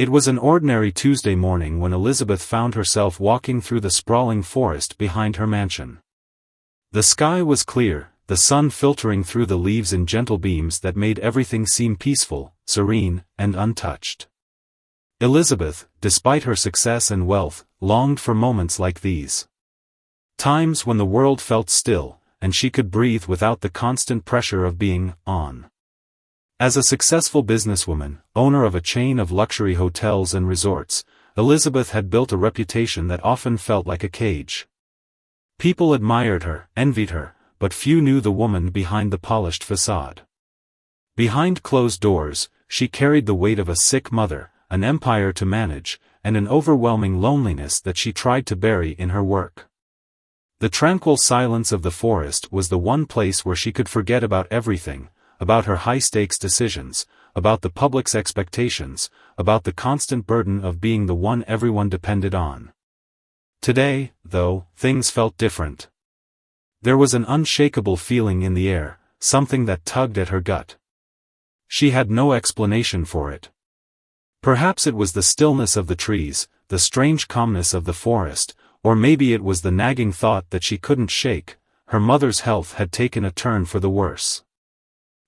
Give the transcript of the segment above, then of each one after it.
It was an ordinary Tuesday morning when Elizabeth found herself walking through the sprawling forest behind her mansion. The sky was clear, the sun filtering through the leaves in gentle beams that made everything seem peaceful, serene, and untouched. Elizabeth, despite her success and wealth, longed for moments like these. Times when the world felt still, and she could breathe without the constant pressure of being on. As a successful businesswoman, owner of a chain of luxury hotels and resorts, Elizabeth had built a reputation that often felt like a cage. People admired her, envied her, but few knew the woman behind the polished facade. Behind closed doors, she carried the weight of a sick mother, an empire to manage, and an overwhelming loneliness that she tried to bury in her work. The tranquil silence of the forest was the one place where she could forget about everything, about her high-stakes decisions, about the public's expectations, about the constant burden of being the one everyone depended on. Today, though, things felt different. There was an unshakable feeling in the air, something that tugged at her gut. She had no explanation for it. Perhaps it was the stillness of the trees, the strange calmness of the forest, or maybe it was the nagging thought that she couldn't shake: her mother's health had taken a turn for the worse.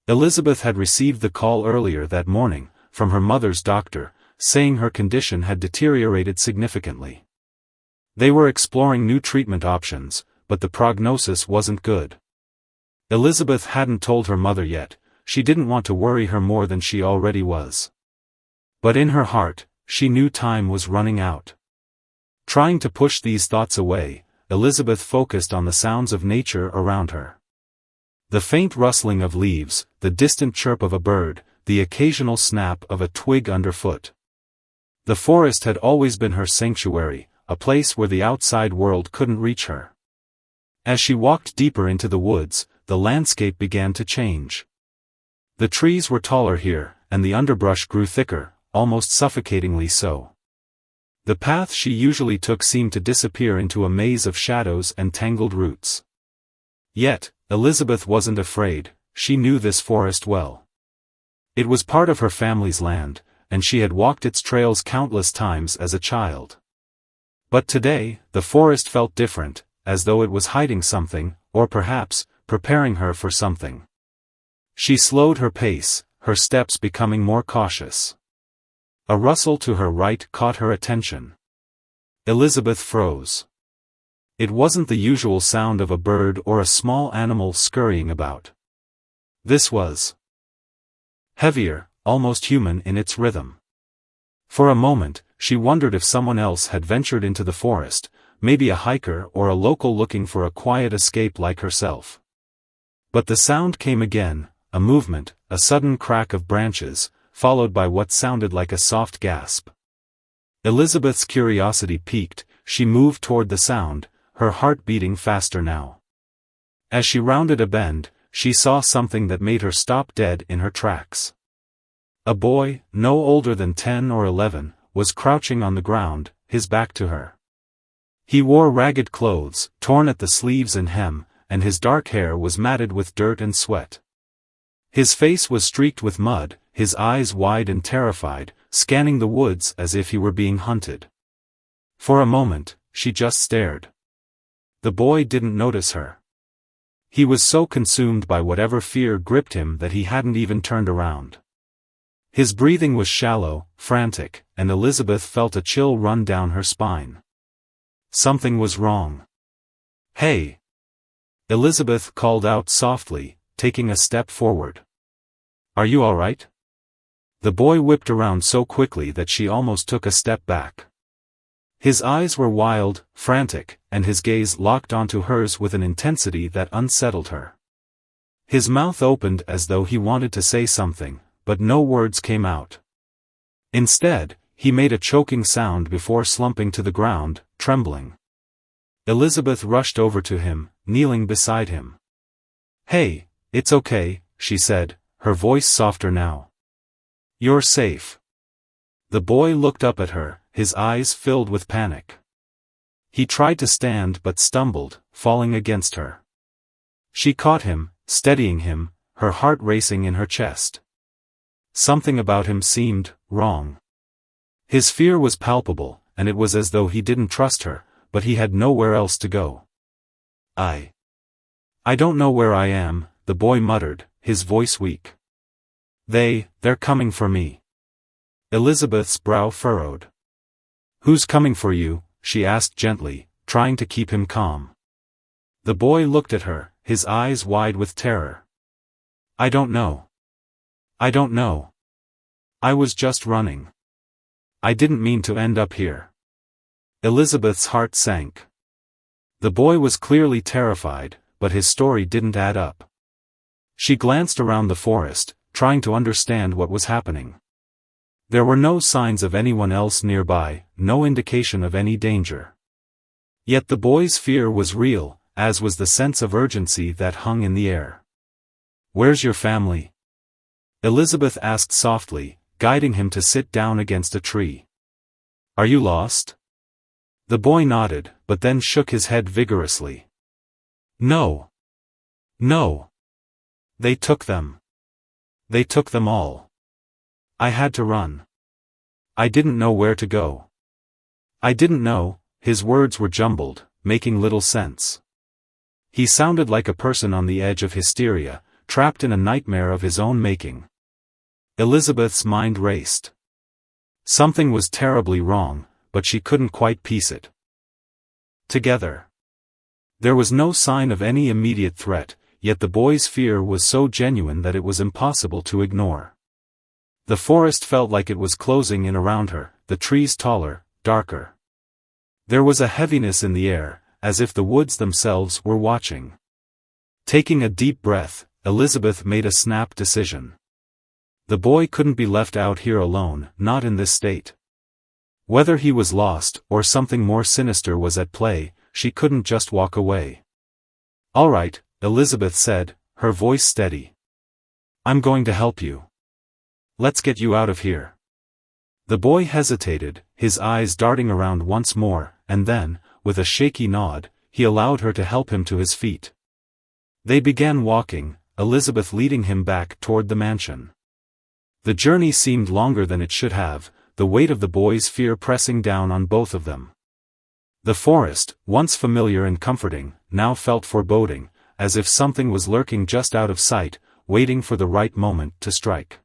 Elizabeth had received the call earlier that morning, from her mother's doctor, saying her condition had deteriorated significantly. They were exploring new treatment options, but the prognosis wasn't good. Elizabeth hadn't told her mother yet. She didn't want to worry her more than she already was. But in her heart, she knew time was running out. Trying to push these thoughts away, Elizabeth focused on the sounds of nature around her. The faint rustling of leaves, the distant chirp of a bird, the occasional snap of a twig underfoot. The forest had always been her sanctuary, a place where the outside world couldn't reach her. As she walked deeper into the woods, the landscape began to change. The trees were taller here, and the underbrush grew thicker, almost suffocatingly so. The path she usually took seemed to disappear into a maze of shadows and tangled roots. Yet, Elizabeth wasn't afraid. She knew this forest well. It was part of her family's land, and she had walked its trails countless times as a child. But today, the forest felt different, as though it was hiding something, or perhaps, preparing her for something. She slowed her pace, her steps becoming more cautious. A rustle to her right caught her attention. Elizabeth froze. It wasn't the usual sound of a bird or a small animal scurrying about. This was heavier, almost human in its rhythm. For a moment, she wondered if someone else had ventured into the forest, maybe a hiker or a local looking for a quiet escape like herself. But the sound came again, a movement, a sudden crack of branches, followed by what sounded like a soft gasp. Elizabeth's curiosity piqued. She moved toward the sound, her heart beating faster now. As she rounded a bend, she saw something that made her stop dead in her tracks. A boy, no older than 10 or 11, was crouching on the ground, his back to her. He wore ragged clothes, torn at the sleeves and hem, and his dark hair was matted with dirt and sweat. His face was streaked with mud, his eyes wide and terrified, scanning the woods as if he were being hunted. For a moment, she just stared. The boy didn't notice her. He was so consumed by whatever fear gripped him that he hadn't even turned around. His breathing was shallow, frantic, and Elizabeth felt a chill run down her spine. Something was wrong. "Hey!" Elizabeth called out softly, taking a step forward. "Are you all right?" The boy whipped around so quickly that she almost took a step back. His eyes were wild, frantic, and his gaze locked onto hers with an intensity that unsettled her. His mouth opened as though he wanted to say something, but no words came out. Instead, he made a choking sound before slumping to the ground, trembling. Elizabeth rushed over to him, kneeling beside him. "Hey, it's okay," she said, her voice softer now. "You're safe." The boy looked up at her, his eyes filled with panic. He tried to stand but stumbled, falling against her. She caught him, steadying him, her heart racing in her chest. Something about him seemed wrong. His fear was palpable, and it was as though he didn't trust her, but he had nowhere else to go. I don't know where I am," the boy muttered, his voice weak. They're coming for me." Elizabeth's brow furrowed. "Who's coming for you?" she asked gently, trying to keep him calm. The boy looked at her, his eyes wide with terror. I don't know. I was just running. I didn't mean to end up here." Elizabeth's heart sank. The boy was clearly terrified, but his story didn't add up. She glanced around the forest, trying to understand what was happening. There were no signs of anyone else nearby, no indication of any danger. Yet the boy's fear was real, as was the sense of urgency that hung in the air. "Where's your family?" Elizabeth asked softly, guiding him to sit down against a tree. "Are you lost?" The boy nodded, but then shook his head vigorously. No. They took them. They took them all. I had to run. I didn't know where to go. I didn't know." His words were jumbled, making little sense. He sounded like a person on the edge of hysteria, trapped in a nightmare of his own making. Elizabeth's mind raced. Something was terribly wrong, but she couldn't quite piece it together. There was no sign of any immediate threat, yet the boy's fear was so genuine that it was impossible to ignore. The forest felt like it was closing in around her, the trees taller, darker. There was a heaviness in the air, as if the woods themselves were watching. Taking a deep breath, Elizabeth made a snap decision. The boy couldn't be left out here alone, not in this state. Whether he was lost, or something more sinister was at play, she couldn't just walk away. "All right," Elizabeth said, her voice steady. "I'm going to help you. Let's get you out of here." The boy hesitated, his eyes darting around once more, and then, with a shaky nod, he allowed her to help him to his feet. They began walking, Elizabeth leading him back toward the mansion. The journey seemed longer than it should have, the weight of the boy's fear pressing down on both of them. The forest, once familiar and comforting, now felt foreboding, as if something was lurking just out of sight, waiting for the right moment to strike.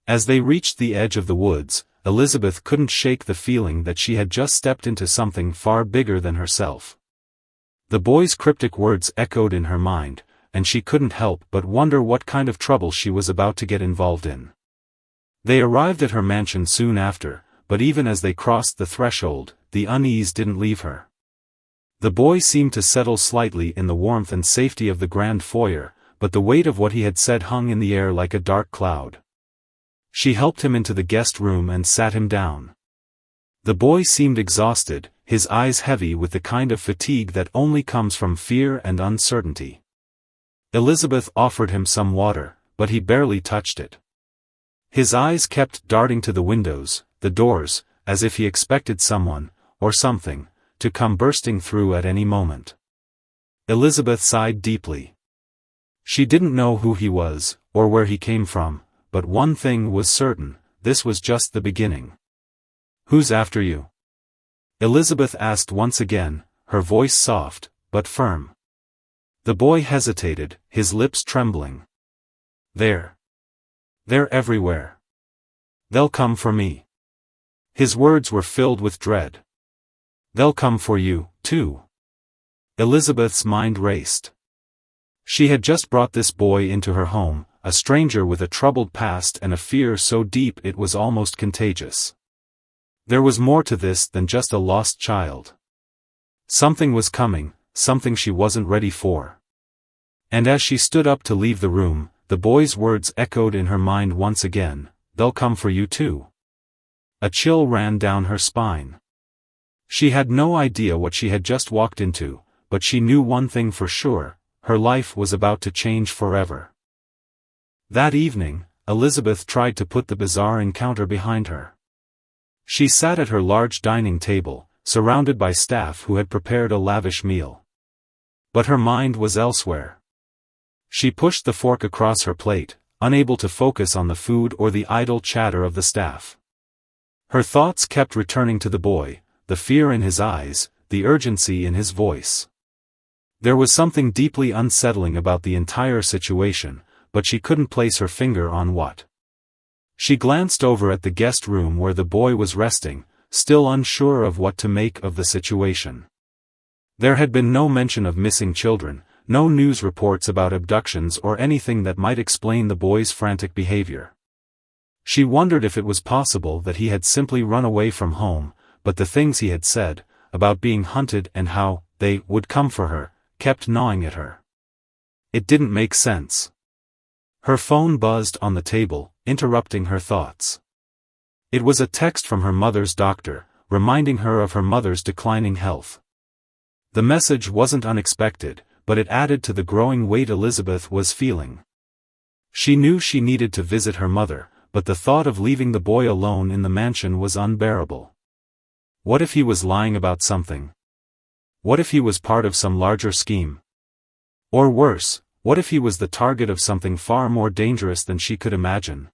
As they reached the edge of the woods, Elizabeth couldn't shake the feeling that she had just stepped into something far bigger than herself. The boy's cryptic words echoed in her mind, and she couldn't help but wonder what kind of trouble she was about to get involved in. They arrived at her mansion soon after, but even as they crossed the threshold, the unease didn't leave her. The boy seemed to settle slightly in the warmth and safety of the grand foyer, but the weight of what he had said hung in the air like a dark cloud. She helped him into the guest room and sat him down. The boy seemed exhausted, his eyes heavy with the kind of fatigue that only comes from fear and uncertainty. Elizabeth offered him some water, but he barely touched it. His eyes kept darting to the windows, the doors, as if he expected someone, or something, to come bursting through at any moment. Elizabeth sighed deeply. She didn't know who he was, or where he came from, but one thing was certain, this was just the beginning. "Who's after you?" Elizabeth asked once again, her voice soft, but firm. The boy hesitated, his lips trembling. They're everywhere. They'll come for me." His words were filled with dread. "They'll come for you, too." Elizabeth's mind raced. She had just brought this boy into her home, a stranger with a troubled past and a fear so deep it was almost contagious. There was more to this than just a lost child. Something was coming, something she wasn't ready for. And as she stood up to leave the room, the boy's words echoed in her mind once again, "They'll come for you too." A chill ran down her spine. She had no idea what she had just walked into, but she knew one thing for sure, her life was about to change forever. That evening, Elizabeth tried to put the bizarre encounter behind her. She sat at her large dining table, surrounded by staff who had prepared a lavish meal. But her mind was elsewhere. She pushed the fork across her plate, unable to focus on the food or the idle chatter of the staff. Her thoughts kept returning to the boy, the fear in his eyes, the urgency in his voice. There was something deeply unsettling about the entire situation, but she couldn't place her finger on what. She glanced over at the guest room where the boy was resting, still unsure of what to make of the situation. There had been no mention of missing children, no news reports about abductions or anything that might explain the boy's frantic behavior. She wondered if it was possible that he had simply run away from home, but the things he had said, about being hunted and how they would come for her, kept gnawing at her. It didn't make sense. Her phone buzzed on the table, interrupting her thoughts. It was a text from her mother's doctor, reminding her of her mother's declining health. The message wasn't unexpected, but it added to the growing weight Elizabeth was feeling. She knew she needed to visit her mother, but the thought of leaving the boy alone in the mansion was unbearable. What if he was lying about something? What if he was part of some larger scheme? Or worse, what if he was the target of something far more dangerous than she could imagine?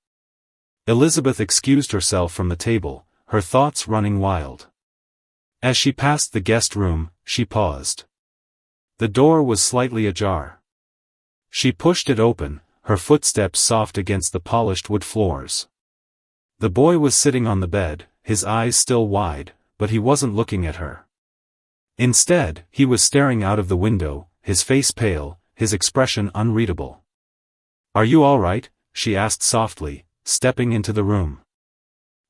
Elizabeth excused herself from the table, her thoughts running wild. As she passed the guest room, she paused. The door was slightly ajar. She pushed it open, her footsteps soft against the polished wood floors. The boy was sitting on the bed, his eyes still wide, but he wasn't looking at her. Instead, he was staring out of the window, his face pale, his expression unreadable. "Are you all right?" she asked softly, stepping into the room.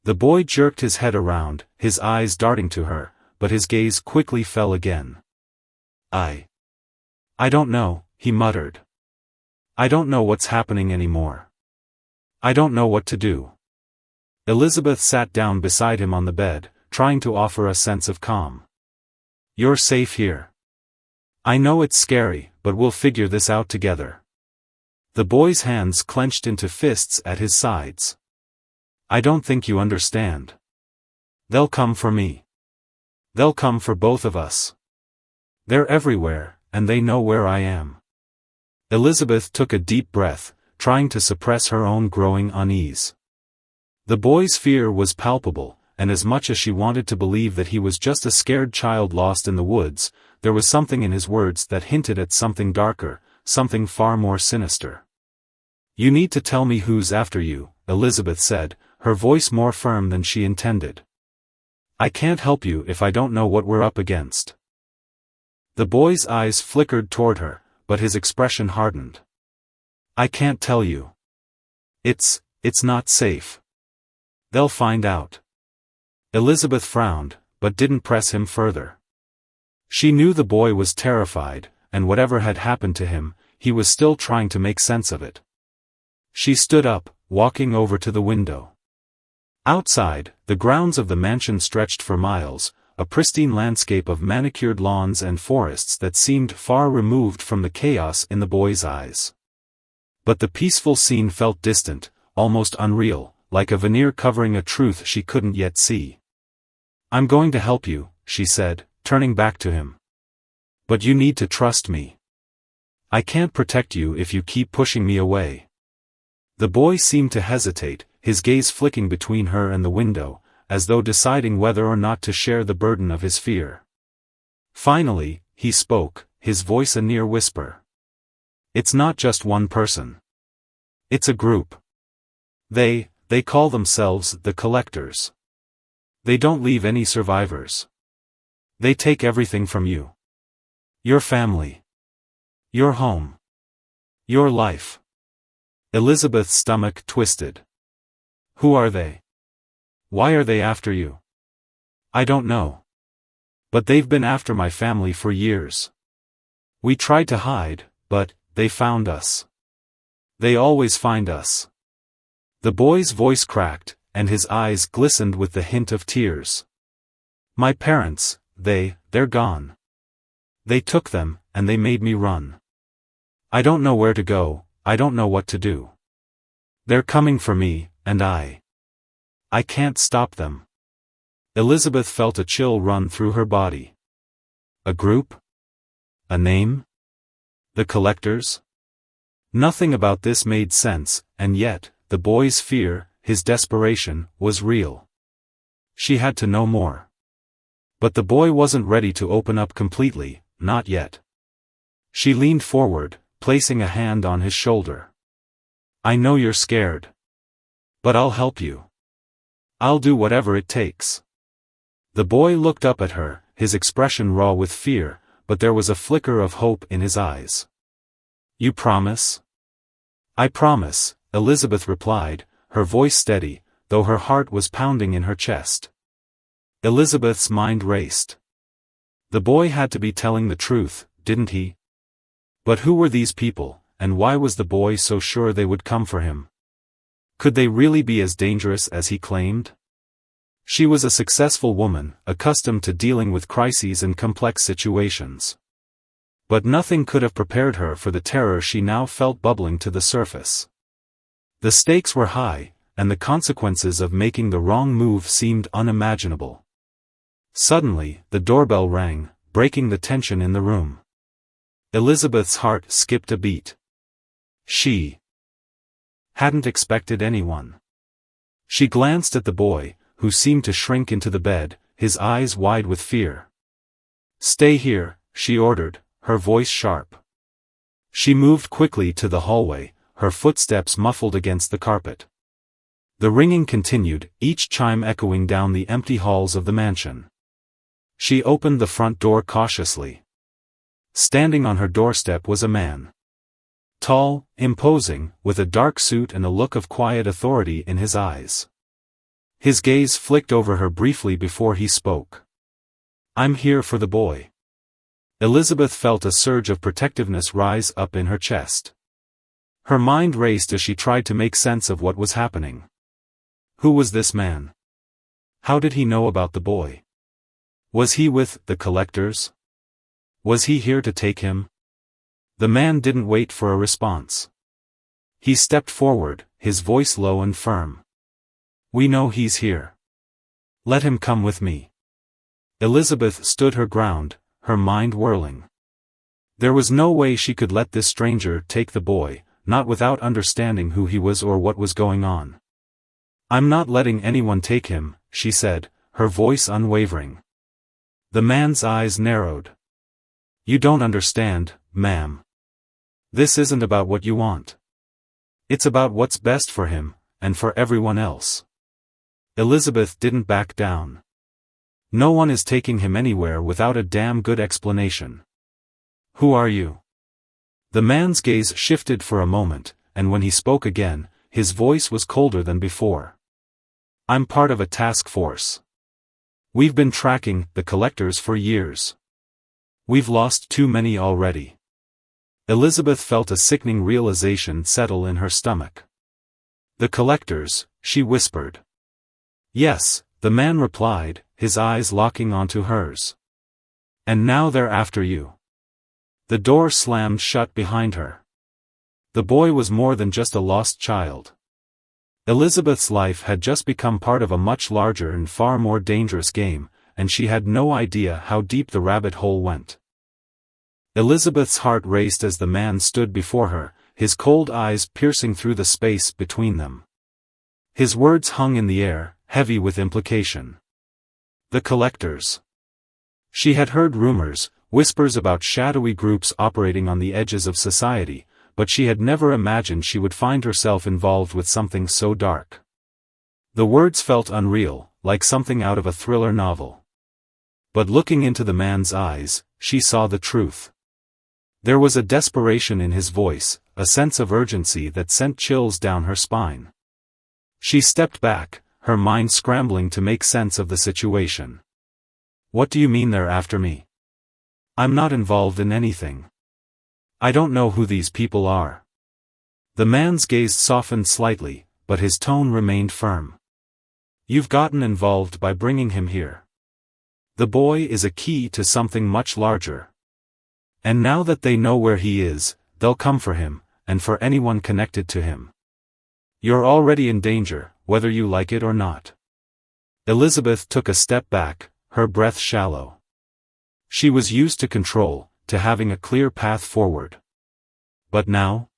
The boy jerked his head around, his eyes darting to her, but his gaze quickly fell again. I don't know," he muttered. "I don't know what's happening anymore. I don't know what to do." Elizabeth sat down beside him on the bed, trying to offer a sense of calm. "You're safe here. I know it's scary, but we'll figure this out together." The boy's hands clenched into fists at his sides. "I don't think you understand. They'll come for me. They'll come for both of us. They're everywhere, and they know where I am." Elizabeth took a deep breath, trying to suppress her own growing unease. The boy's fear was palpable, and as much as she wanted to believe that he was just a scared child lost in the woods, there was something in his words that hinted at something darker, something far more sinister. "You need to tell me who's after you," Elizabeth said, her voice more firm than she intended. "I can't help you if I don't know what we're up against." The boy's eyes flickered toward her, but his expression hardened. "I can't tell you. It's not safe. They'll find out." Elizabeth frowned, but didn't press him further. She knew the boy was terrified, and whatever had happened to him, he was still trying to make sense of it. She stood up, walking over to the window. Outside, the grounds of the mansion stretched for miles, a pristine landscape of manicured lawns and forests that seemed far removed from the chaos in the boy's eyes. But the peaceful scene felt distant, almost unreal, like a veneer covering a truth she couldn't yet see. "I'm going to help you," she said, turning back to him. "But you need to trust me. I can't protect you if you keep pushing me away." The boy seemed to hesitate, his gaze flicking between her and the window, as though deciding whether or not to share the burden of his fear. Finally, he spoke, his voice a near whisper. "It's not just one person. It's a group. They call themselves the Collectors. They don't leave any survivors. They take everything from you. Your family. Your home. Your life." Elizabeth's stomach twisted. "Who are they? Why are they after you?" "I don't know. But they've been after my family for years. We tried to hide, but they found us. They always find us." The boy's voice cracked, and his eyes glistened with the hint of tears. "My parents, they're gone. They took them, and they made me run. I don't know where to go, I don't know what to do. They're coming for me, and I can't stop them." Elizabeth felt a chill run through her body. A group? A name? The Collectors? Nothing about this made sense, and yet, the boy's fear, his desperation, was real. She had to know more. But the boy wasn't ready to open up completely, not yet. She leaned forward, placing a hand on his shoulder. I know you're scared. But I'll help you. I'll do whatever it takes. The boy looked up at her, his expression raw with fear, but there was a flicker of hope in his eyes. You promise? I promise, Elizabeth replied, her voice steady, though her heart was pounding in her chest. Elizabeth's mind raced. The boy had to be telling the truth, didn't he? But who were these people, and why was the boy so sure they would come for him? Could they really be as dangerous as he claimed? She was a successful woman, accustomed to dealing with crises and complex situations. But nothing could have prepared her for the terror she now felt bubbling to the surface. The stakes were high, and the consequences of making the wrong move seemed unimaginable. Suddenly, the doorbell rang, breaking the tension in the room. Elizabeth's heart skipped a beat. She hadn't expected anyone. She glanced at the boy, who seemed to shrink into the bed, his eyes wide with fear. Stay here, she ordered, her voice sharp. She moved quickly to the hallway, her footsteps muffled against the carpet. The ringing continued, each chime echoing down the empty halls of the mansion. She opened the front door cautiously. Standing on her doorstep was a man. Tall, imposing, with a dark suit and a look of quiet authority in his eyes. His gaze flicked over her briefly before he spoke. I'm here for the boy. Elizabeth felt a surge of protectiveness rise up in her chest. Her mind raced as she tried to make sense of what was happening. Who was this man? How did he know about the boy? Was he with the collectors? Was he here to take him? The man didn't wait for a response. He stepped forward, his voice low and firm. We know he's here. Let him come with me. Elizabeth stood her ground, her mind whirling. There was no way she could let this stranger take the boy, not without understanding who he was or what was going on. I'm not letting anyone take him, she said, her voice unwavering. The man's eyes narrowed. You don't understand, ma'am. This isn't about what you want. It's about what's best for him, and for everyone else. Elizabeth didn't back down. No one is taking him anywhere without a damn good explanation. Who are you? The man's gaze shifted for a moment, and when he spoke again, his voice was colder than before. I'm part of a task force. We've been tracking the collectors for years. We've lost too many already. Elizabeth felt a sickening realization settle in her stomach. The collectors, she whispered. Yes, the man replied, his eyes locking onto hers. And now they're after you. The door slammed shut behind her. The boy was more than just a lost child. Elizabeth's life had just become part of a much larger and far more dangerous game, and she had no idea how deep the rabbit hole went. Elizabeth's heart raced as the man stood before her, his cold eyes piercing through the space between them. His words hung in the air, heavy with implication. The collectors. She had heard rumors, whispers about shadowy groups operating on the edges of society, but she had never imagined she would find herself involved with something so dark. The words felt unreal, like something out of a thriller novel. But looking into the man's eyes, she saw the truth. There was a desperation in his voice, a sense of urgency that sent chills down her spine. She stepped back, her mind scrambling to make sense of the situation. What do you mean they're after me? I'm not involved in anything. I don't know who these people are. The man's gaze softened slightly, but his tone remained firm. You've gotten involved by bringing him here. The boy is a key to something much larger. And now that they know where he is, they'll come for him, and for anyone connected to him. You're already in danger, whether you like it or not. Elizabeth took a step back, her breath shallow. She was used to control, to having a clear path forward. But now?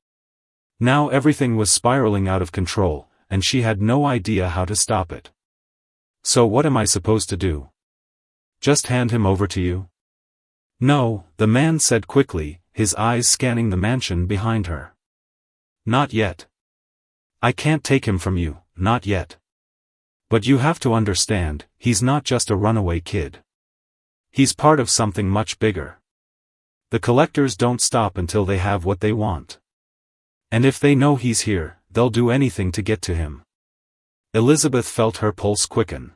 Now everything was spiraling out of control, and she had no idea how to stop it. So what am I supposed to do? Just hand him over to you? No, the man said quickly, his eyes scanning the mansion behind her. Not yet. I can't take him from you, not yet. But you have to understand, he's not just a runaway kid. He's part of something much bigger. The collectors don't stop until they have what they want. And if they know he's here, they'll do anything to get to him. Elizabeth felt her pulse quicken.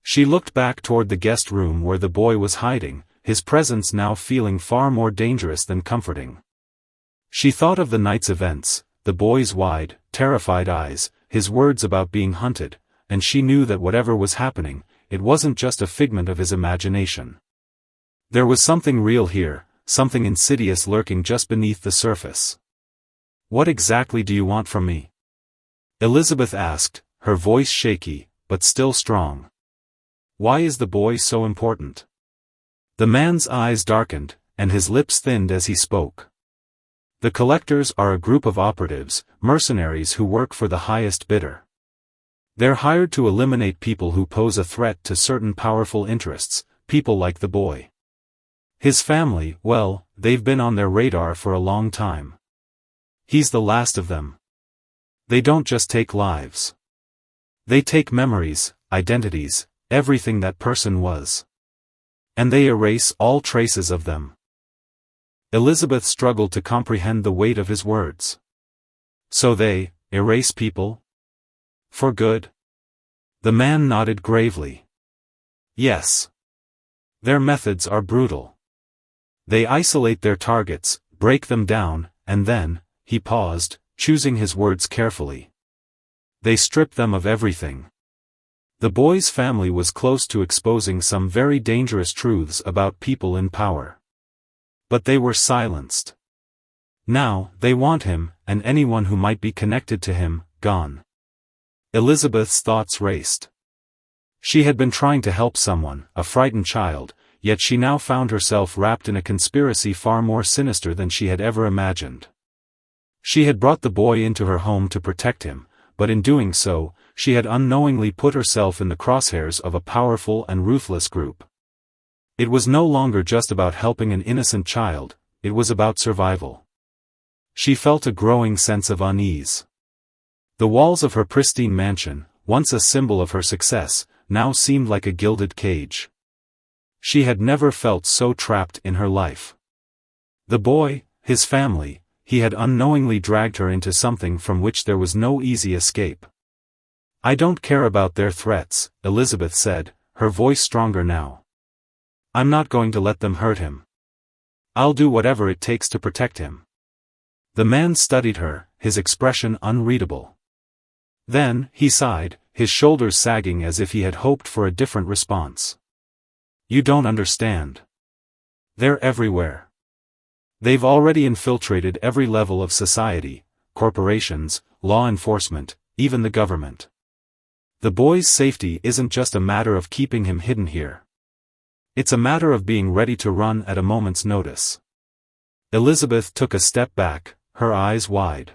She looked back toward the guest room where the boy was hiding, his presence now feeling far more dangerous than comforting. She thought of the night's events, the boy's wide, terrified eyes, his words about being hunted, and she knew that whatever was happening, it wasn't just a figment of his imagination. There was something real here, something insidious lurking just beneath the surface. What exactly do you want from me? Elizabeth asked, her voice shaky, but still strong. Why is the boy so important? The man's eyes darkened, and his lips thinned as he spoke. The collectors are a group of operatives, mercenaries who work for the highest bidder. They're hired to eliminate people who pose a threat to certain powerful interests, people like the boy. His family, well, they've been on their radar for a long time. He's the last of them. They don't just take lives. They take memories, identities, everything that person was. And they erase all traces of them. Elizabeth struggled to comprehend the weight of his words. So they erase people? For good? The man nodded gravely. Yes. Their methods are brutal. They isolate their targets, break them down, and then, he paused, choosing his words carefully. They strip them of everything. The boy's family was close to exposing some very dangerous truths about people in power. But they were silenced. Now, they want him, and anyone who might be connected to him, gone. Elizabeth's thoughts raced. She had been trying to help someone, a frightened child, yet she now found herself wrapped in a conspiracy far more sinister than she had ever imagined. She had brought the boy into her home to protect him, but in doing so, she had unknowingly put herself in the crosshairs of a powerful and ruthless group. It was no longer just about helping an innocent child, it was about survival. She felt a growing sense of unease. The walls of her pristine mansion, once a symbol of her success, now seemed like a gilded cage. She had never felt so trapped in her life. The boy, his family, he had unknowingly dragged her into something from which there was no easy escape. I don't care about their threats, Elizabeth said, her voice stronger now. I'm not going to let them hurt him. I'll do whatever it takes to protect him. The man studied her, his expression unreadable. Then, he sighed, his shoulders sagging as if he had hoped for a different response. You don't understand. They're everywhere. They've already infiltrated every level of society, corporations, law enforcement, even the government. The boy's safety isn't just a matter of keeping him hidden here. It's a matter of being ready to run at a moment's notice. Elizabeth took a step back, her eyes wide.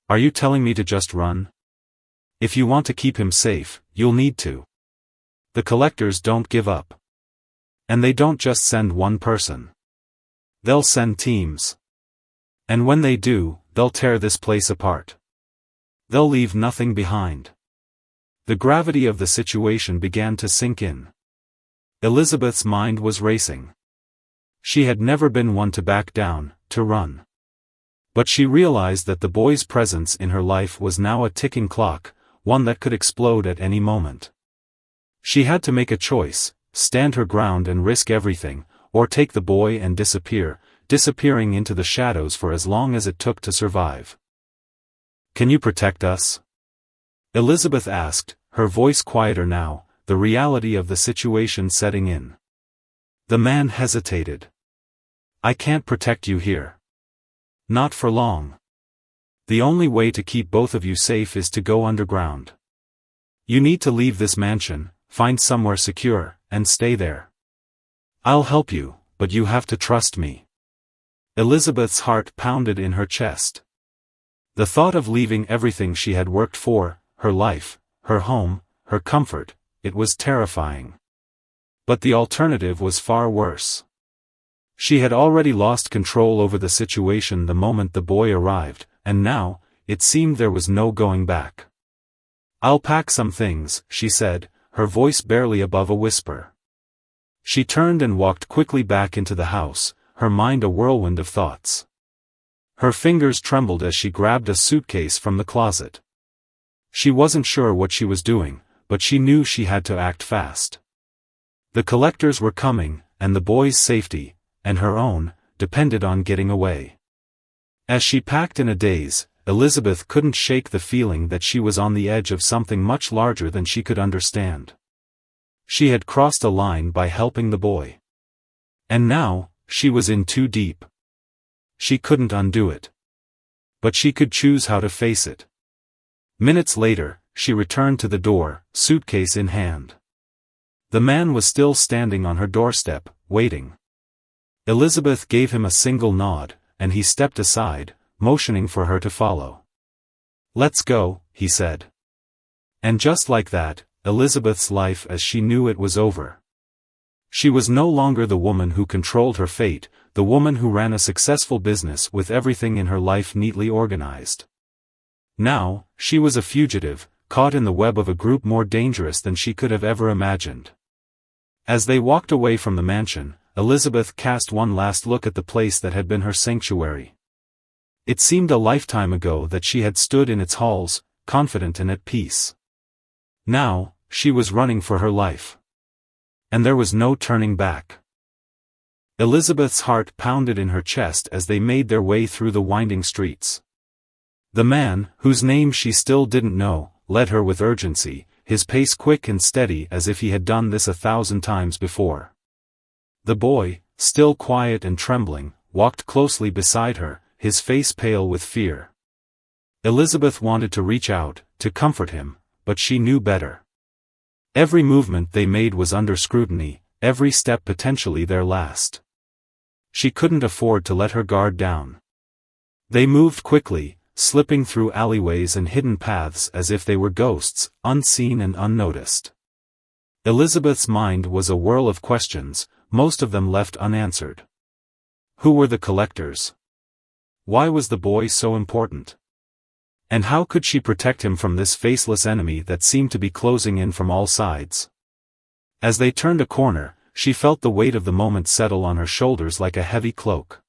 Are you telling me to just run? If you want to keep him safe, you'll need to. The collectors don't give up. And they don't just send one person. They'll send teams. And when they do, they'll tear this place apart. They'll leave nothing behind. The gravity of the situation began to sink in. Elizabeth's mind was racing. She had never been one to back down, to run. But she realized that the boy's presence in her life was now a ticking clock, one that could explode at any moment. She had to make a choice, stand her ground and risk everything, or take the boy and disappear, disappearing into the shadows for as long as it took to survive. Can you protect us? Elizabeth asked, her voice quieter now, the reality of the situation setting in. The man hesitated. I can't protect you here. Not for long. The only way to keep both of you safe is to go underground. You need to leave this mansion, find somewhere secure, and stay there. I'll help you, but you have to trust me. Elizabeth's heart pounded in her chest. The thought of leaving everything she had worked for, her life, her home, her comfort, it was terrifying. But the alternative was far worse. She had already lost control over the situation the moment the boy arrived, and now, it seemed there was no going back. "I'll pack some things," she said, her voice barely above a whisper. She turned and walked quickly back into the house, her mind a whirlwind of thoughts. Her fingers trembled as she grabbed a suitcase from the closet. She wasn't sure what she was doing, but she knew she had to act fast. The collectors were coming, and the boy's safety, and her own, depended on getting away. As she packed in a daze, Elizabeth couldn't shake the feeling that she was on the edge of something much larger than she could understand. She had crossed a line by helping the boy. And now, she was in too deep. She couldn't undo it. But she could choose how to face it. Minutes later, she returned to the door, suitcase in hand. The man was still standing on her doorstep, waiting. Elizabeth gave him a single nod, and he stepped aside, motioning for her to follow. "Let's go," he said. And just like that, Elizabeth's life as she knew it was over. She was no longer the woman who controlled her fate, the woman who ran a successful business with everything in her life neatly organized. Now, she was a fugitive, caught in the web of a group more dangerous than she could have ever imagined. As they walked away from the mansion, Elizabeth cast one last look at the place that had been her sanctuary. It seemed a lifetime ago that she had stood in its halls, confident and at peace. Now, she was running for her life. And there was no turning back. Elizabeth's heart pounded in her chest as they made their way through the winding streets. The man, whose name she still didn't know, led her with urgency, his pace quick and steady as if he had done this 1,000 times before. The boy, still quiet and trembling, walked closely beside her, his face pale with fear. Elizabeth wanted to reach out, to comfort him, but she knew better. Every movement they made was under scrutiny, every step potentially their last. She couldn't afford to let her guard down. They moved quickly, slipping through alleyways and hidden paths as if they were ghosts, unseen and unnoticed. Elizabeth's mind was a whirl of questions, most of them left unanswered. Who were the collectors? Why was the boy so important? And how could she protect him from this faceless enemy that seemed to be closing in from all sides? As they turned a corner, she felt the weight of the moment settle on her shoulders like a heavy cloak.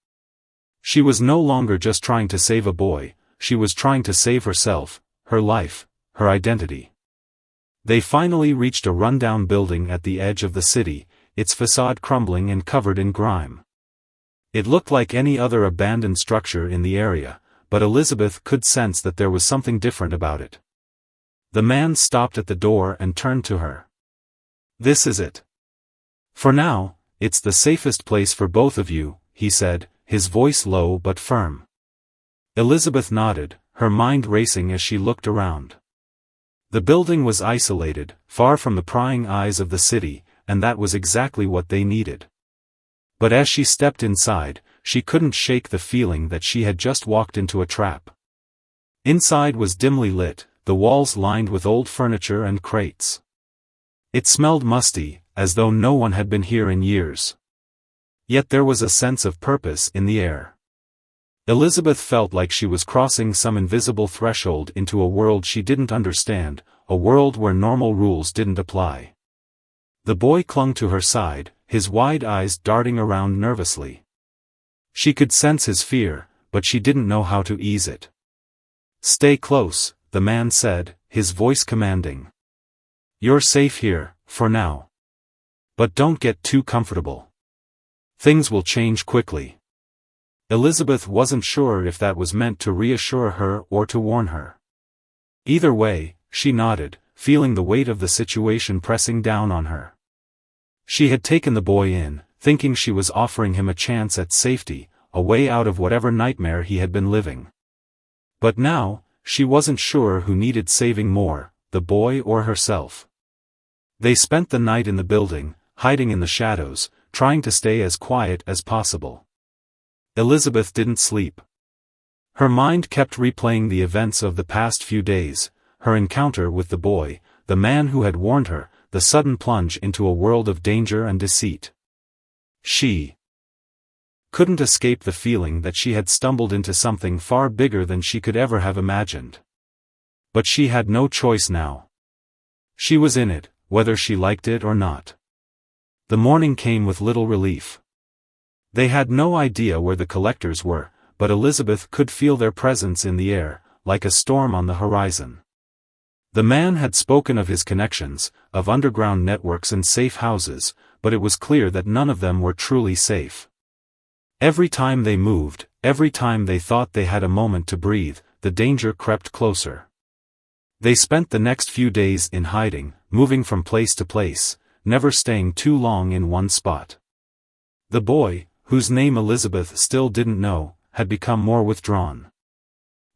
She was no longer just trying to save a boy, she was trying to save herself, her life, her identity. They finally reached a rundown building at the edge of the city, its facade crumbling and covered in grime. It looked like any other abandoned structure in the area, but Elizabeth could sense that there was something different about it. The man stopped at the door and turned to her. "This is it. For now, it's the safest place for both of you," he said, his voice low but firm. Elizabeth nodded, her mind racing as she looked around. The building was isolated, far from the prying eyes of the city, and that was exactly what they needed. But as she stepped inside, she couldn't shake the feeling that she had just walked into a trap. Inside was dimly lit, the walls lined with old furniture and crates. It smelled musty, as though no one had been here in years. Yet there was a sense of purpose in the air. Elizabeth felt like she was crossing some invisible threshold into a world she didn't understand, a world where normal rules didn't apply. The boy clung to her side, his wide eyes darting around nervously. She could sense his fear, but she didn't know how to ease it. "Stay close," the man said, his voice commanding. "You're safe here, for now. But don't get too comfortable. Things will change quickly." Elizabeth wasn't sure if that was meant to reassure her or to warn her. Either way, she nodded, feeling the weight of the situation pressing down on her. She had taken the boy in, thinking she was offering him a chance at safety, a way out of whatever nightmare he had been living. But now, she wasn't sure who needed saving more, the boy or herself. They spent the night in the building, hiding in the shadows, trying to stay as quiet as possible. Elizabeth didn't sleep. Her mind kept replaying the events of the past few days, her encounter with the boy, the man who had warned her, the sudden plunge into a world of danger and deceit. She couldn't escape the feeling that she had stumbled into something far bigger than she could ever have imagined. But she had no choice now. She was in it, whether she liked it or not. The morning came with little relief. They had no idea where the collectors were, but Elizabeth could feel their presence in the air, like a storm on the horizon. The man had spoken of his connections, of underground networks and safe houses, but it was clear that none of them were truly safe. Every time they moved, every time they thought they had a moment to breathe, the danger crept closer. They spent the next few days in hiding, moving from place to place, never staying too long in one spot. The boy, whose name Elizabeth still didn't know, had become more withdrawn.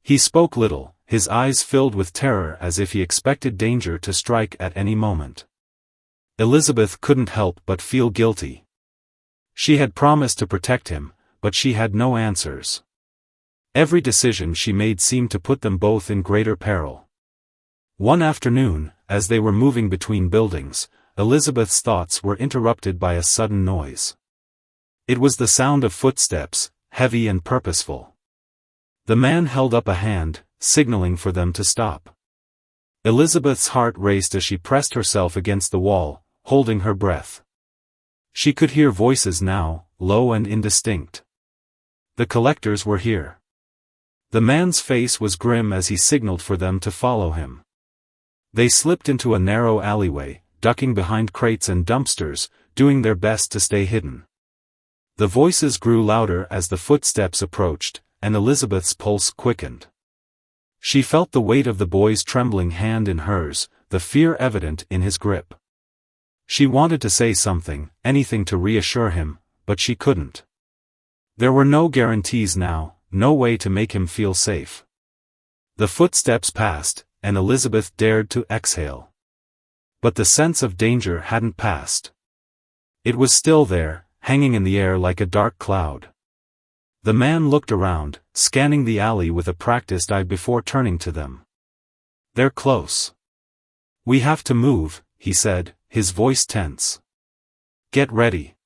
He spoke little, his eyes filled with terror as if he expected danger to strike at any moment. Elizabeth couldn't help but feel guilty. She had promised to protect him, but she had no answers. Every decision she made seemed to put them both in greater peril. One afternoon, as they were moving between buildings, Elizabeth's thoughts were interrupted by a sudden noise. It was the sound of footsteps, heavy and purposeful. The man held up a hand, signaling for them to stop. Elizabeth's heart raced as she pressed herself against the wall, holding her breath. She could hear voices now, low and indistinct. The collectors were here. The man's face was grim as he signaled for them to follow him. They slipped into a narrow alleyway, ducking behind crates and dumpsters, doing their best to stay hidden. The voices grew louder as the footsteps approached, and Elizabeth's pulse quickened. She felt the weight of the boy's trembling hand in hers, the fear evident in his grip. She wanted to say something, anything to reassure him, but she couldn't. There were no guarantees now, no way to make him feel safe. The footsteps passed, and Elizabeth dared to exhale. But the sense of danger hadn't passed. It was still there, hanging in the air like a dark cloud. The man looked around, scanning the alley with a practiced eye before turning to them. "They're close. We have to move," he said, his voice tense. "Get ready."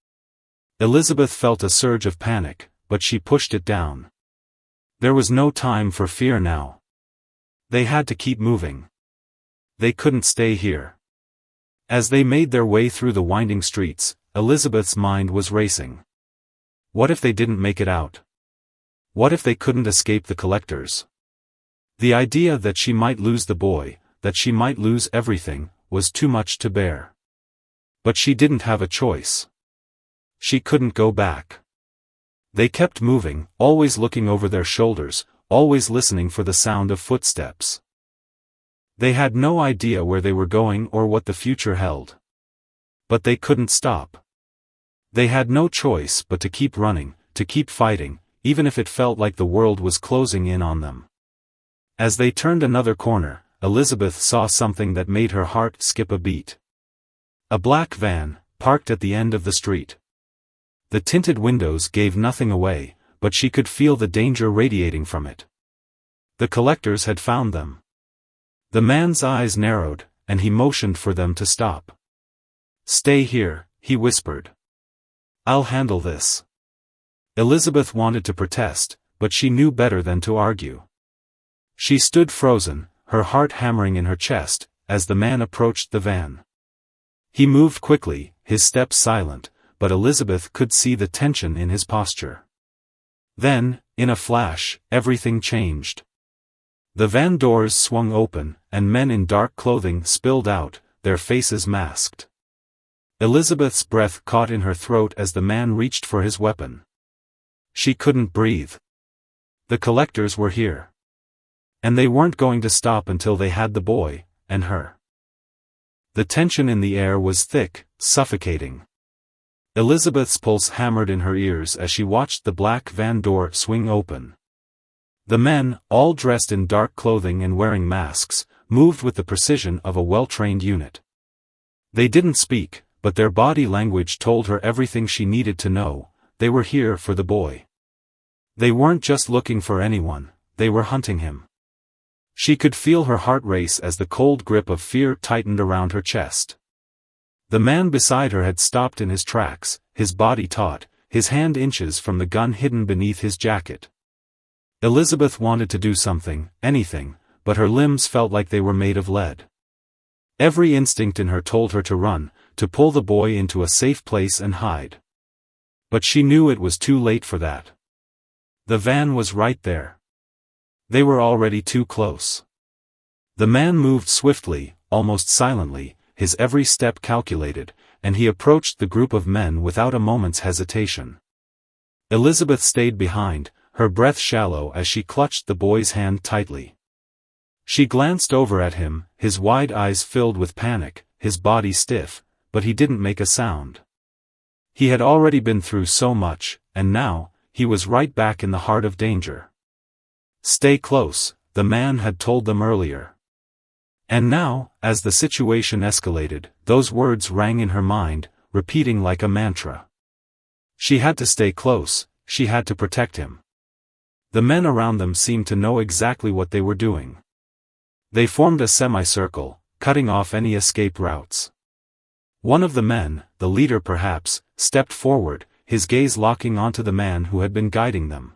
Elizabeth felt a surge of panic, but she pushed it down. There was no time for fear now. They had to keep moving. They couldn't stay here. As they made their way through the winding streets, Elizabeth's mind was racing. What if they didn't make it out? What if they couldn't escape the collectors? The idea that she might lose the boy, that she might lose everything, was too much to bear. But she didn't have a choice. She couldn't go back. They kept moving, always looking over their shoulders, always listening for the sound of footsteps. They had no idea where they were going or what the future held. But they couldn't stop. They had no choice but to keep running, to keep fighting, even if it felt like the world was closing in on them. As they turned another corner, Elizabeth saw something that made her heart skip a beat. A black van, parked at the end of the street. The tinted windows gave nothing away, but she could feel the danger radiating from it. The collectors had found them. The man's eyes narrowed, and he motioned for them to stop. "Stay here," he whispered. "I'll handle this." Elizabeth wanted to protest, but she knew better than to argue. She stood frozen, her heart hammering in her chest, as the man approached the van. He moved quickly, his steps silent, but Elizabeth could see the tension in his posture. Then, in a flash, everything changed. The van doors swung open, and men in dark clothing spilled out, their faces masked. Elizabeth's breath caught in her throat as the man reached for his weapon. She couldn't breathe. The collectors were here. And they weren't going to stop until they had the boy, and her. The tension in the air was thick, suffocating. Elizabeth's pulse hammered in her ears as she watched the black van door swing open. The men, all dressed in dark clothing and wearing masks, moved with the precision of a well-trained unit. They didn't speak, but their body language told her everything she needed to know. They were here for the boy. They weren't just looking for anyone, they were hunting him. She could feel her heart race as the cold grip of fear tightened around her chest. The man beside her had stopped in his tracks, his body taut, his hand inches from the gun hidden beneath his jacket. Elizabeth wanted to do something, anything, but her limbs felt like they were made of lead. Every instinct in her told her to run, to pull the boy into a safe place and hide. But she knew it was too late for that. The van was right there. They were already too close. The man moved swiftly, almost silently, his every step calculated, and he approached the group of men without a moment's hesitation. Elizabeth stayed behind, her breath shallow as she clutched the boy's hand tightly. She glanced over at him, his wide eyes filled with panic, his body stiff, but he didn't make a sound. He had already been through so much, and now, he was right back in the heart of danger. Stay close, the man had told them earlier. And now, as the situation escalated, those words rang in her mind, repeating like a mantra. She had to stay close, she had to protect him. The men around them seemed to know exactly what they were doing. They formed a semicircle, cutting off any escape routes. One of the men, the leader perhaps, stepped forward, his gaze locking onto the man who had been guiding them.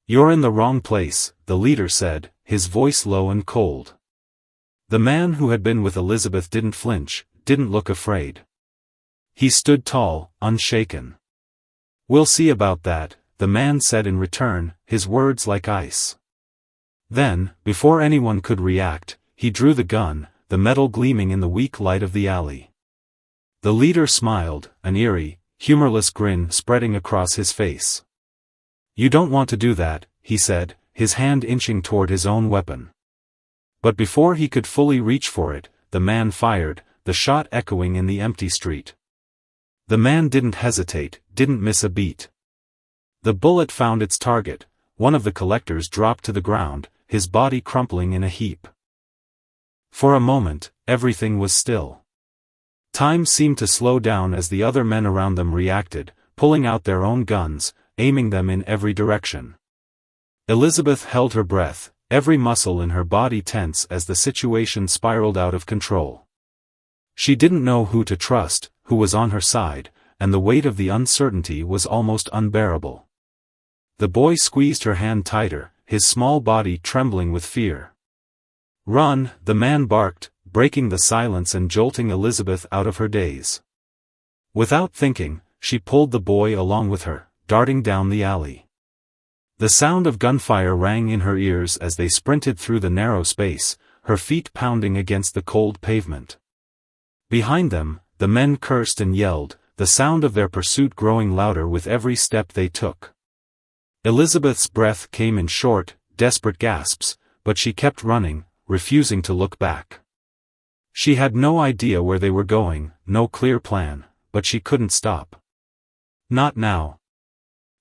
"You're in the wrong place," the leader said, his voice low and cold. The man who had been with Elizabeth didn't flinch, didn't look afraid. He stood tall, unshaken. "We'll see about that," the man said in return, his words like ice. Then, before anyone could react, he drew the gun, the metal gleaming in the weak light of the alley. The leader smiled, an eerie, humorless grin spreading across his face. "You don't want to do that," he said, his hand inching toward his own weapon. But before he could fully reach for it, the man fired, the shot echoing in the empty street. The man didn't hesitate, didn't miss a beat. The bullet found its target. One of the collectors dropped to the ground, his body crumpling in a heap. For a moment, everything was still. Time seemed to slow down as the other men around them reacted, pulling out their own guns, aiming them in every direction. Elizabeth held her breath, every muscle in her body tense as the situation spiraled out of control. She didn't know who to trust, who was on her side, and the weight of the uncertainty was almost unbearable. The boy squeezed her hand tighter, his small body trembling with fear. "Run," the man barked, breaking the silence and jolting Elizabeth out of her daze. Without thinking, she pulled the boy along with her, darting down the alley. The sound of gunfire rang in her ears as they sprinted through the narrow space, her feet pounding against the cold pavement. Behind them, the men cursed and yelled, the sound of their pursuit growing louder with every step they took. Elizabeth's breath came in short, desperate gasps, but she kept running, refusing to look back. She had no idea where they were going, no clear plan, but she couldn't stop. Not now.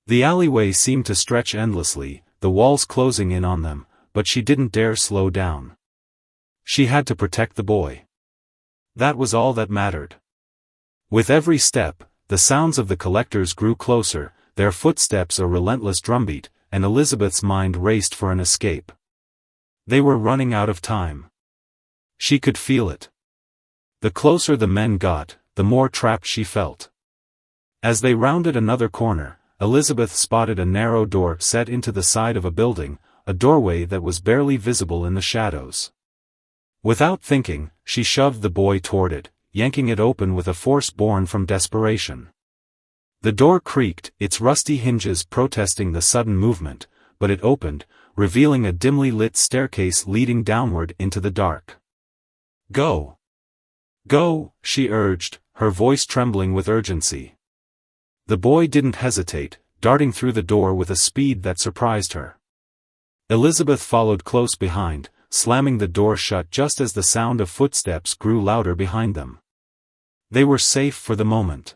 The alleyway seemed to stretch endlessly, the walls closing in on them, but she didn't dare slow down. She had to protect the boy. That was all that mattered. With every step, the sounds of the collectors grew closer, their footsteps a relentless drumbeat, and Elizabeth's mind raced for an escape. They were running out of time. She could feel it. The closer the men got, the more trapped she felt. As they rounded another corner, Elizabeth spotted a narrow door set into the side of a building, a doorway that was barely visible in the shadows. Without thinking, she shoved the boy toward it, yanking it open with a force born from desperation. The door creaked, its rusty hinges protesting the sudden movement, but it opened, revealing a dimly lit staircase leading downward into the dark. "Go! Go!" she urged, her voice trembling with urgency. The boy didn't hesitate, darting through the door with a speed that surprised her. Elizabeth followed close behind, slamming the door shut just as the sound of footsteps grew louder behind them. They were safe for the moment.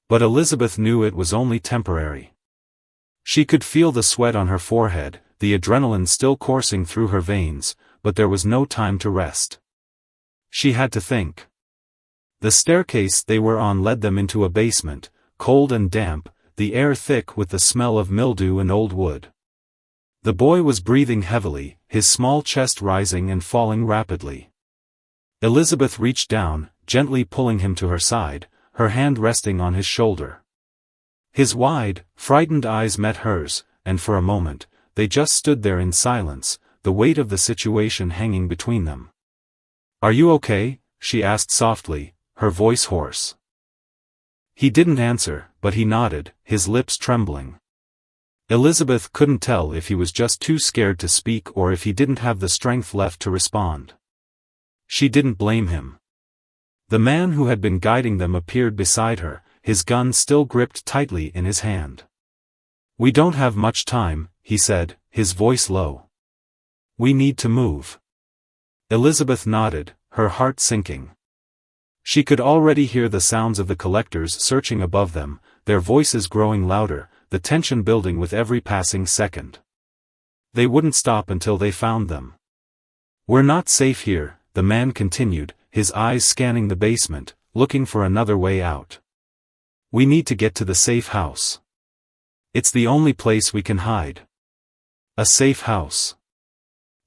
But Elizabeth knew it was only temporary. She could feel the sweat on her forehead, the adrenaline still coursing through her veins, but there was no time to rest. She had to think. The staircase they were on led them into a basement, cold and damp, the air thick with the smell of mildew and old wood. The boy was breathing heavily, his small chest rising and falling rapidly. Elizabeth reached down, gently pulling him to her side, her hand resting on his shoulder. His wide, frightened eyes met hers, and for a moment, they just stood there in silence, the weight of the situation hanging between them. "Are you okay?" she asked softly, her voice hoarse. He didn't answer, but he nodded, his lips trembling. Elizabeth couldn't tell if he was just too scared to speak or if he didn't have the strength left to respond. She didn't blame him. The man who had been guiding them appeared beside her, his gun still gripped tightly in his hand. "We don't have much time," he said, his voice low. "We need to move." Elizabeth nodded, her heart sinking. She could already hear the sounds of the collectors searching above them, their voices growing louder, the tension building with every passing second. They wouldn't stop until they found them. "We're not safe here," the man continued, his eyes scanning the basement, looking for another way out. "We need to get to the safe house. It's the only place we can hide." A safe house.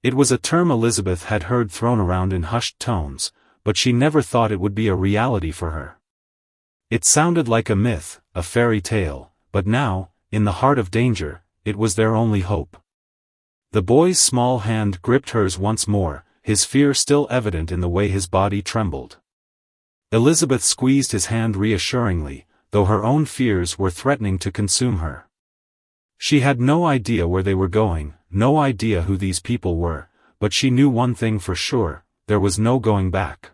It was a term Elizabeth had heard thrown around in hushed tones, but she never thought it would be a reality for her. It sounded like a myth, a fairy tale, but now, in the heart of danger, it was their only hope. The boy's small hand gripped hers once more, his fear still evident in the way his body trembled. Elizabeth squeezed his hand reassuringly, though her own fears were threatening to consume her. She had no idea where they were going, no idea who these people were, but she knew one thing for sure, there was no going back.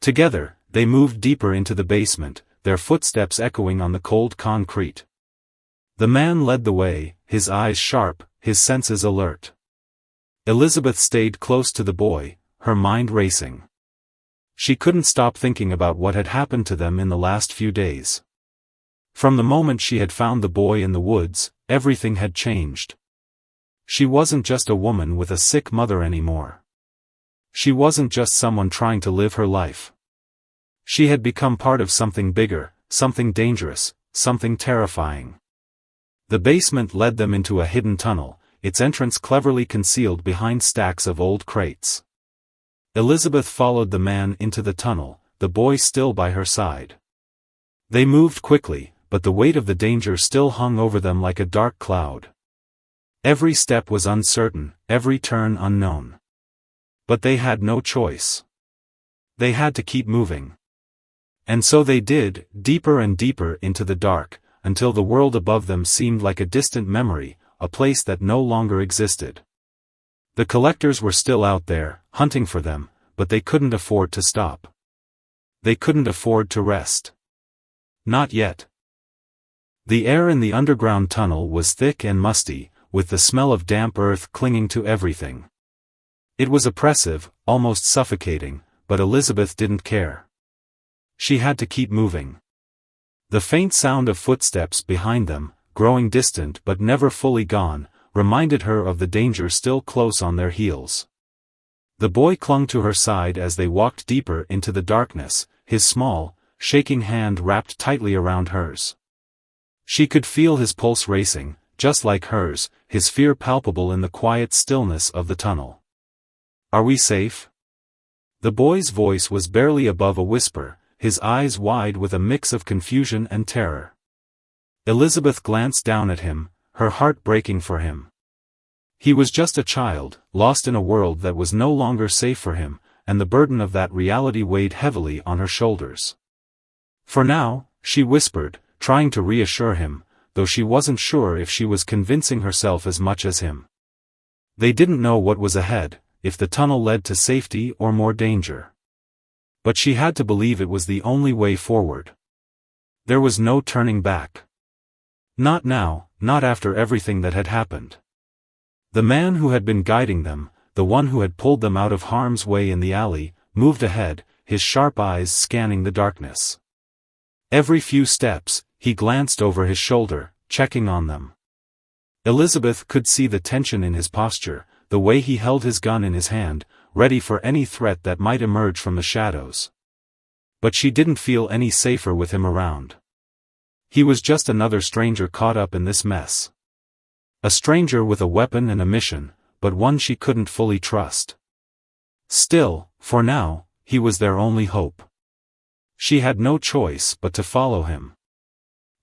Together, they moved deeper into the basement, their footsteps echoing on the cold concrete. The man led the way, his eyes sharp, his senses alert. Elizabeth stayed close to the boy, her mind racing. She couldn't stop thinking about what had happened to them in the last few days. From the moment she had found the boy in the woods, everything had changed. She wasn't just a woman with a sick mother anymore. She wasn't just someone trying to live her life. She had become part of something bigger, something dangerous, something terrifying. The basement led them into a hidden tunnel, its entrance cleverly concealed behind stacks of old crates. Elizabeth followed the man into the tunnel, the boy still by her side. They moved quickly, but the weight of the danger still hung over them like a dark cloud. Every step was uncertain, every turn unknown. But they had no choice. They had to keep moving. And so they did, deeper and deeper into the dark, until the world above them seemed like a distant memory, a place that no longer existed. The collectors were still out there, hunting for them, but they couldn't afford to stop. They couldn't afford to rest. Not yet. The air in the underground tunnel was thick and musty, with the smell of damp earth clinging to everything. It was oppressive, almost suffocating, but Elizabeth didn't care. She had to keep moving. The faint sound of footsteps behind them, growing distant but never fully gone, reminded her of the danger still close on their heels. The boy clung to her side as they walked deeper into the darkness, his small, shaking hand wrapped tightly around hers. She could feel his pulse racing, just like hers, his fear palpable in the quiet stillness of the tunnel. "Are we safe?" The boy's voice was barely above a whisper, his eyes wide with a mix of confusion and terror. Elizabeth glanced down at him, her heart breaking for him. He was just a child, lost in a world that was no longer safe for him, and the burden of that reality weighed heavily on her shoulders. "For now," she whispered, trying to reassure him, though she wasn't sure if she was convincing herself as much as him. They didn't know what was ahead, if the tunnel led to safety or more danger. But she had to believe it was the only way forward. There was no turning back. Not now, not after everything that had happened. The man who had been guiding them, the one who had pulled them out of harm's way in the alley, moved ahead, his sharp eyes scanning the darkness. Every few steps, he glanced over his shoulder, checking on them. Elizabeth could see the tension in his posture, the way he held his gun in his hand, ready for any threat that might emerge from the shadows. But she didn't feel any safer with him around. He was just another stranger caught up in this mess. A stranger with a weapon and a mission, but one she couldn't fully trust. Still, for now, he was their only hope. She had no choice but to follow him.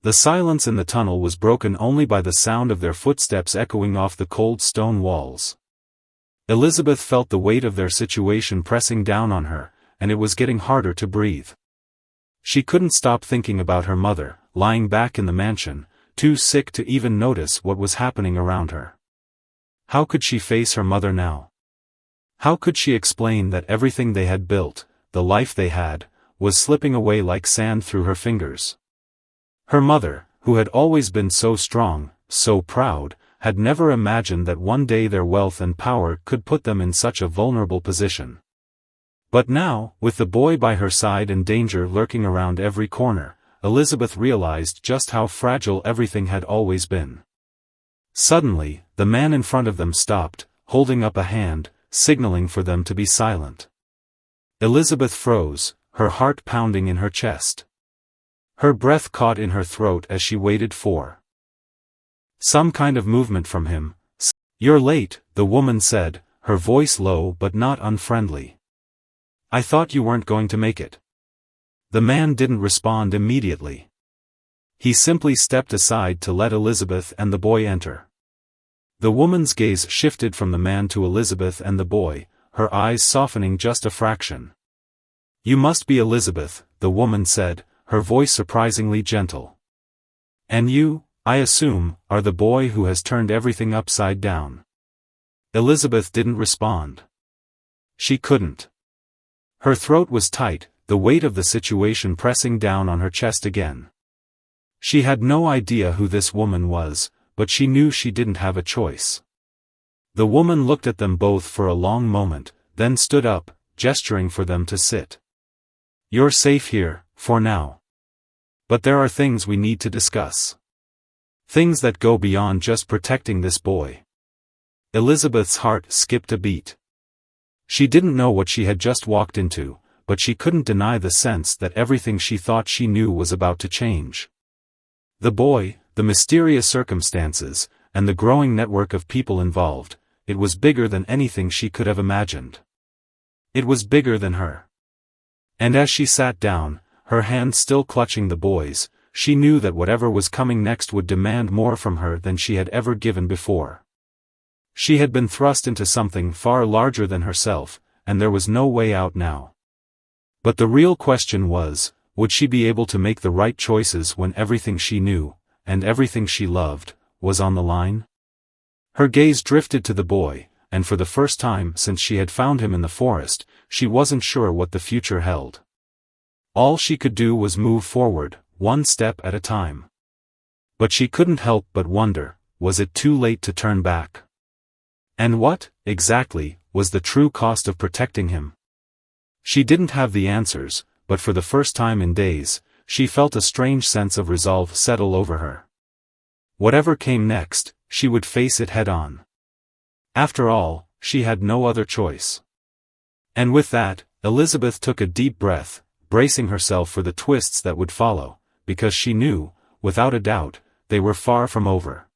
The silence in the tunnel was broken only by the sound of their footsteps echoing off the cold stone walls. Elizabeth felt the weight of their situation pressing down on her, and it was getting harder to breathe. She couldn't stop thinking about her mother, lying back in the mansion, too sick to even notice what was happening around her. How could she face her mother now? How could she explain that everything they had built, the life they had, was slipping away like sand through her fingers? Her mother, who had always been so strong, so proud, had never imagined that one day their wealth and power could put them in such a vulnerable position. But now, with the boy by her side and danger lurking around every corner, Elizabeth realized just how fragile everything had always been. Suddenly, the man in front of them stopped, holding up a hand, signaling for them to be silent. Elizabeth froze, her heart pounding in her chest. Her breath caught in her throat as she waited for some kind of movement from him. "You're late," the woman said, her voice low but not unfriendly. "I thought you weren't going to make it." The man didn't respond immediately. He simply stepped aside to let Elizabeth and the boy enter. The woman's gaze shifted from the man to Elizabeth and the boy, her eyes softening just a fraction. "You must be Elizabeth," the woman said, her voice surprisingly gentle. "And you, I assume, are the boy who has turned everything upside down." Elizabeth didn't respond. She couldn't. Her throat was tight, the weight of the situation pressing down on her chest again. She had no idea who this woman was, but she knew she didn't have a choice. The woman looked at them both for a long moment, then stood up, gesturing for them to sit. "You're safe here, for now. But there are things we need to discuss. Things that go beyond just protecting this boy." Elizabeth's heart skipped a beat. She didn't know what she had just walked into, but she couldn't deny the sense that everything she thought she knew was about to change. The boy, the mysterious circumstances, and the growing network of people involved, it was bigger than anything she could have imagined. It was bigger than her. And as she sat down, her hand still clutching the boy's, she knew that whatever was coming next would demand more from her than she had ever given before. She had been thrust into something far larger than herself, and there was no way out now. But the real question was, would she be able to make the right choices when everything she knew, and everything she loved, was on the line? Her gaze drifted to the boy, and for the first time since she had found him in the forest, she wasn't sure what the future held. All she could do was move forward, one step at a time. But she couldn't help but wonder, was it too late to turn back? And what, exactly, was the true cost of protecting him? She didn't have the answers, but for the first time in days, she felt a strange sense of resolve settle over her. Whatever came next, she would face it head-on. After all, she had no other choice. And with that, Elizabeth took a deep breath, bracing herself for the twists that would follow, because she knew, without a doubt, they were far from over.